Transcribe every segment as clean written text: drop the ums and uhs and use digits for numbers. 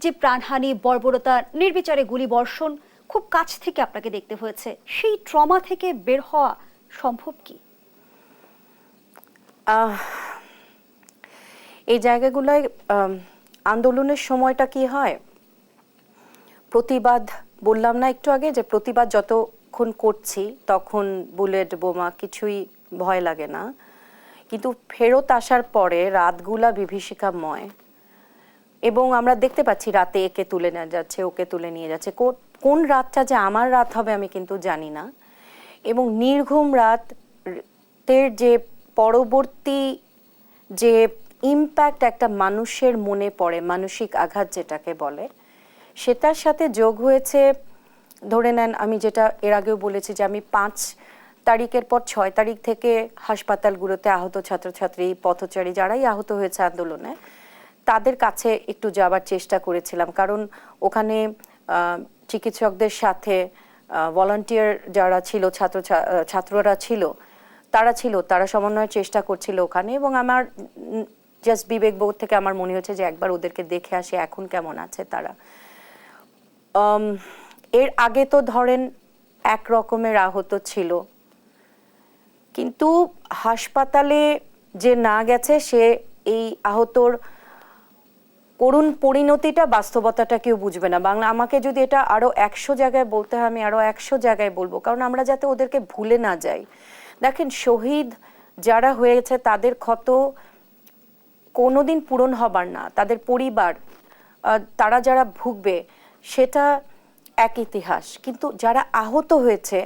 যে প্রাণহানি, বর্বরতা, নির্বিচারে গুলিবর্ষণ খুব কাছ থেকে আপনাকে দেখতে হয়েছে, সেই ট্রমা থেকে বের হওয়া সম্ভব কি? এই জায়গাগুলোয় আন্দোলনের সময়টা কি হয়, প্রতিবাদ বললাম না একটু আগে যে প্রতিবাদ যতক্ষণ করছি তখন বুলেট বোমা কিছুই ভয় লাগে না, কিন্তু ফেরত আসার পরে রাতগুলা বিভীষিকাময় এবং আমরা দেখতে পাচ্ছি রাতে একে তুলে নিয়ে যাচ্ছে, ওকে তুলে নিয়ে যাচ্ছে। কোন রাতটা যে আমার রাত হবে আমি কিন্তু জানি না। এবং নির্ঘুম রাতের যে পরবর্তী যে ইম্প্যাক্ট একটা মানুষের মনে পড়ে, মানসিক আঘাত যেটাকে বলে, সেটার সাথে যোগ হয়েছে, ধরে নেন আমি যেটা এর আগেও বলেছি যে আমি 5 তারিখের পর 6 তারিখ থেকে হাসপাতালগুলোতে আহত ছাত্রছাত্রী, পথচারী যারাই আহত হয়েছে আন্দোলনে তাদের কাছে একটু যাওয়ার চেষ্টা করেছিলাম, কারণ ওখানে চিকিৎসকদের সাথে ভলান্টিয়ার যারা ছিল, ছাত্ররা ছিল, তারা সমন্বয়ের চেষ্টা করছিল ওখানে। এবং আমার জাস্ট বিবেকবোধ থেকে আমার মনে হচ্ছে যে একবার ওদেরকে দেখে আসি এখন কেমন আছে তারা। এর আগে তো ধরেন এক রকমের আহত ছিল, কিন্তু হাসপাতালে যে না গেছে সে এই আহতর করুণ পরিণতিটা, বাস্তবতাটা কেউ বুঝবে না। বাংলা আমাকে যদি এটা আরো 100 জায়গায় বলতে হয় আমি আরো 100 জায়গায় বলবো, কারণ আমরা যাতে ওদেরকে ভুলে না যাই। দেখেন, শহীদ যারা হয়েছে তাদের ক্ষত কোনোদিন পূরণ হবার না, তাদের পরিবার তারা যারা ভুগবে সেটা এক ইতিহাস। কিন্তু যারা আহত হয়েছে,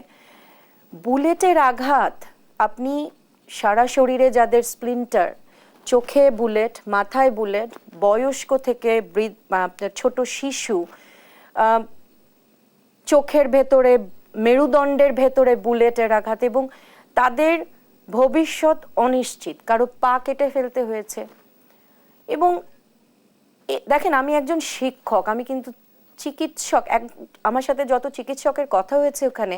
বুলেটের আঘাত, আপনি সারা শরীরে যাদের স্প্লিন্টার, চোখে বুলেট, মাথায় বুলেট, বয়স্ক থেকে ছোট শিশু, চোখের ভেতরে, মেরুদণ্ডের ভেতরে বুলেটের আঘাত, এবং তাদের ভবিষ্যৎ অনিশ্চিত, কারো পা কেটে ফেলতে হয়েছে। এবং দেখেন, আমি একজন শিক্ষক, আমি কিন্তু চিকিৎসক। আমার সাথে যত চিকিৎসকের কথা হয়েছে ওখানে,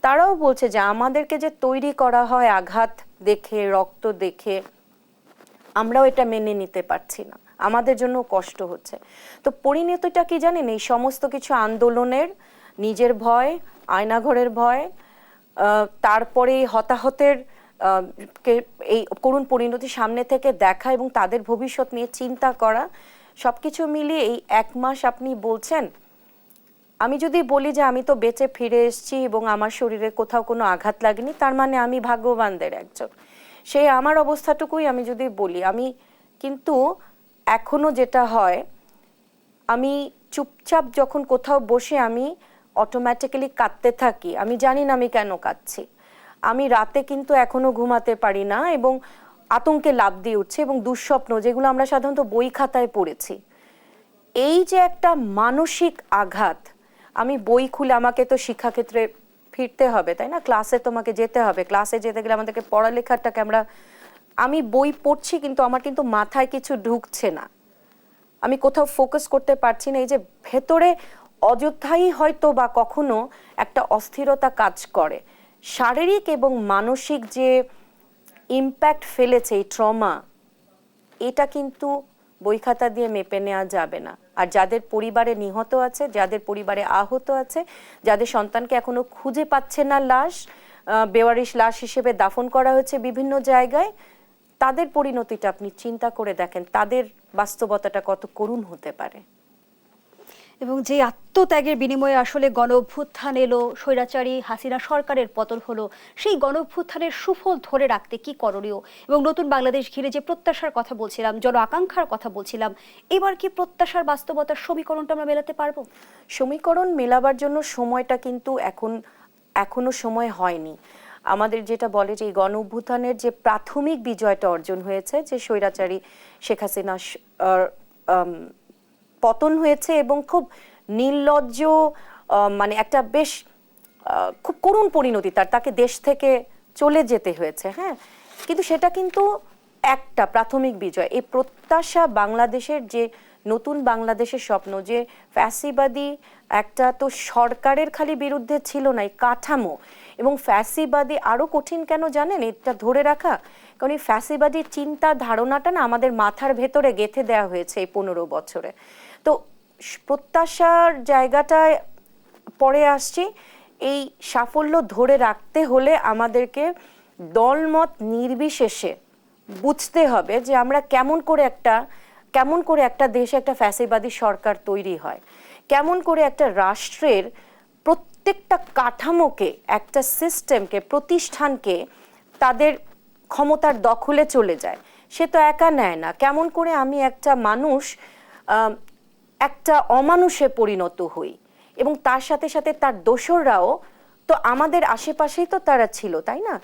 তারাও বলছে যে আমাদেরকে যে তৈরি করা হয় আঘাত দেখে, রক্ত দেখে, আমরাও এটা মেনে নিতে পারছি না, আমাদের জন্য কষ্ট হচ্ছে। তো পরিণতিটা কি জানেন, এই সমস্ত কিছু আন্দোলনের, নিজের ভয়, আয়নাঘরের ভয়, তারপরে হতাহতের এই করুণ পরিণতি সামনে থেকে দেখা এবং তাদের ভবিষ্যৎ নিয়ে চিন্তা করা, সবকিছু মিলিয়ে এই 1 মাস আপনি বলছেন, আমি যদি বলি যে আমি তো বেঁচে ফিরে এসেছি এবং আমার শরীরে কোথাও কোনো আঘাত লাগেনি, তার মানে আমি ভাগ্যবানদের একজন। সেই আমার অবস্থাটুকুই আমি যদি বলি, আমি কিন্তু এখনো যেটা হয়, আমি চুপচাপ যখন কোথাও বসে আমি অটোমেটিক্যালি কাঁদতে থাকি, আমি জানি না আমি কেন কাঁদছি। আমি রাতে কিন্তু এখনো ঘুমাতে পারি না এবং আতঙ্কে লাফ দিয়ে উঠছে, এবং দুঃস্বপ্ন যেগুলো আমরা সাধারণত বই খাতায় পড়েছি, এই যে একটা মানসিক আঘাত, আমি বই খুলে, আমাকে তো শিক্ষাক্ষেত্রে ফিরতে হবে তাই না, ক্লাসে তোমাকে যেতে হবে, ক্লাসে যেতে গেলে আমাদেরকে পড়ালেখাটাকে আমি বই পড়ছি কিন্তু আমার কিন্তু মাথায় কিছু ঢুকছে না, আমি কোথাও ফোকাস করতে পারছি না। এই যে ভেতরে অযথাই হয়তো বা কখনো একটা অস্থিরতা কাজ করে, শারীরিক এবং মানসিক যে ইম্প্যাক্ট ফেলেছে এই ট্রমা, এটা কিন্তু বই খাতা দিয়ে মেপে নেওয়া যাবে না। আর যাদের পরিবারে নিহত আছে, যাদের পরিবারে আহত আছে, যাদের সন্তানকে এখনো খুঁজে পাচ্ছে না লাশ, বেওয়ারিশ লাশ হিসেবে দাফন করা হয়েছে বিভিন্ন জায়গায়, তাদের পরিণতিটা আপনি চিন্তা করে দেখেন, তাদের বাস্তবতাটা কত করুণ হতে পারে। এবং যে আত্মত্যাগের বিনিময়ে আসলে গণ অভ্যুত্থান এলো, স্বৈরাচারী হাসিনা সরকারের পতন হলো, সেই গণ অভ্যুত্থানের সুফল ধরে রাখতে কি করণীয়, এবং নতুন বাংলাদেশ ঘিরে যে প্রত্যাশার কথা বলছিলাম, জন আকাঙ্ক্ষার কথা বলছিলাম, এবার কি প্রত্যাশার বাস্তবতার সমীকরণটা আমরা মেলাতে পারবো? সমীকরণ মেলাবার জন্য সময়টা কিন্তু এখনো সময় হয়নি। আমাদের যেটা বলে যে গণ অভ্যুত্থানের যে প্রাথমিক বিজয়টা অর্জন হয়েছে, যে স্বৈরাচারী শেখ হাসিনা পতন হয়েছে এবং খুব নির্লজ্জ, মানে একটা বেশ খুব করুণ পরিণতি, তাকে দেশ থেকে চলে যেতে হয়েছে। হ্যাঁ, কিন্তু সেটা কিন্তু একটা প্রাথমিক বিজয়। এই প্রত্যাশা, বাংলাদেশের যে নতুন বাংলাদেশের স্বপ্ন, যে ফ্যাসিবাদী একটা তো সরকারের খালি বিরুদ্ধে ছিল না, এই কাঠামো, এবং ফ্যাসিবাদী আরো কঠিন কেন জানেন এটা ধরে রাখা, কারণ এই ফ্যাসিবাদী চিন্তা ধারণাটা না আমাদের মাথার ভেতরে গেঁথে দেওয়া হয়েছে এই 15 বছরে। তো প্রত্যাশার জায়গাটায় পরে আসছি। এই সাফল্য ধরে রাখতে হলে আমাদেরকে দলমত নির্বিশেষে বুঝতে হবে যে আমরা কেমন করে একটা দেশে একটা ফ্যাসিবাদী সরকার তৈরি হয়, কেমন করে একটা রাষ্ট্রের প্রত্যেকটা কাঠামোকে, একটা সিস্টেমকে, প্রতিষ্ঠানকে তাদের ক্ষমতার দখলে চলে যায়। সে তো একা নেয় না। কেমন করে আমি একটা মানুষ একটা অমানুষে পরিণত হই, এবং তার সাথে সাথে তার দোসররাও তো আমাদের আশেপাশেই তো তারা ছিল, তাই না?